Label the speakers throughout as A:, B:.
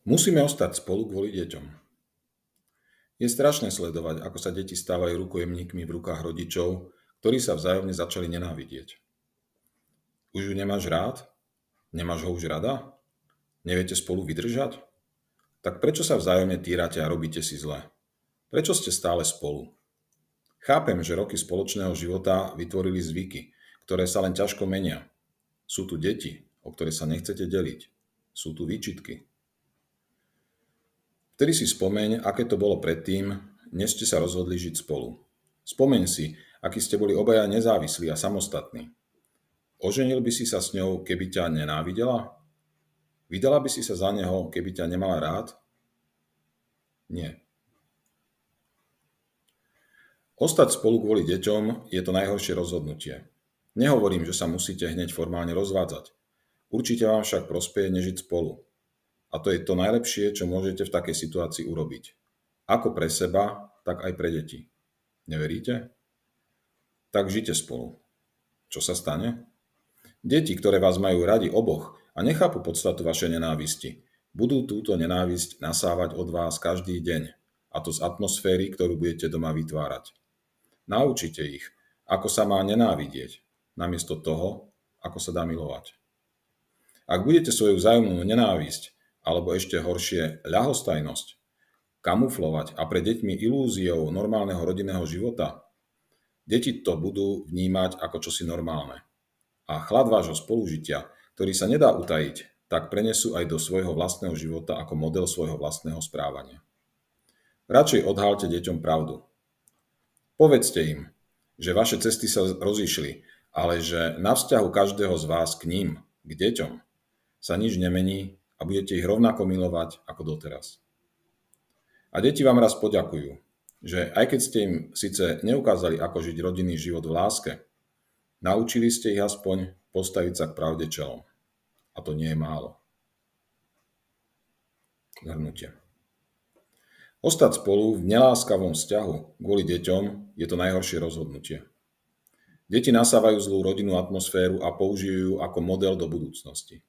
A: Musíme ostať spolu kvôli deťom. Je strašné sledovať, ako sa deti stávajú rukojemníkmi v rukách rodičov, ktorí sa vzájomne začali nenávidieť. Už ju nemáš rád? Nemáš ho už rada? Neviete spolu vydržať? Tak prečo sa vzájomne týrate a robíte si zle? Prečo ste stále spolu? Chápem, že roky spoločného života vytvorili zvyky, ktoré sa len ťažko menia. Sú tu deti, o ktoré sa nechcete deliť. Sú tu výčitky. Vtedy si spomeň, aké to bolo predtým, než ste sa rozhodli žiť spolu. Spomeň si, akí ste boli obaja nezávislí a samostatní. Oženil by si sa s ňou, keby ťa nenávidela? Vydala by si sa za neho, keby ťa nemala rád? Nie. Ostať spolu kvôli deťom je to najhoršie rozhodnutie. Nehovorím, že sa musíte hneď formálne rozvádzať. Určite vám však prospeje nežiť spolu. A to je to najlepšie, čo môžete v takej situácii urobiť. Ako pre seba, tak aj pre deti. Neveríte? Tak žite spolu. Čo sa stane? Deti, ktoré vás majú radi oboch a nechápu podstatu vašej nenávisti, budú túto nenávisť nasávať od vás každý deň, a to z atmosféry, ktorú budete doma vytvárať. Naučite ich, ako sa má nenávidieť, namiesto toho, ako sa dá milovať. Ak budete svoju vzájomnú nenávisť, alebo ešte horšie ľahostajnosť, kamuflovať a pre deťmi ilúziou normálneho rodinného života, deti to budú vnímať ako čosi normálne. A chlad vášho spolužitia, ktorý sa nedá utajiť, tak prenesú aj do svojho vlastného života ako model svojho vlastného správania. Radšej odhalte deťom pravdu. Povedzte im, že vaše cesty sa rozišli, ale že na vzťahu každého z vás k ním, k deťom, sa nič nemení a budete ich rovnako milovať ako doteraz. A deti vám raz poďakujú, že aj keď ste im síce neukázali, ako žiť rodinný život v láske, naučili ste ich aspoň postaviť sa k pravde čelom. A to nie je málo. Zhrnutie. Ostať spolu v neláskavom vzťahu kvôli deťom je to najhoršie rozhodnutie. Deti nasávajú zlú rodinnú atmosféru a použijú ju ako model do budúcnosti.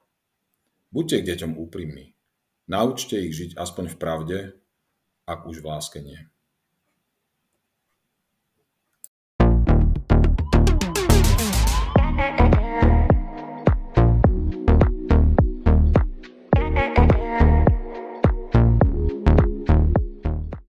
A: Buďte k deťom úprimní. Naučte ich žiť aspoň v pravde, ak už v láske nie.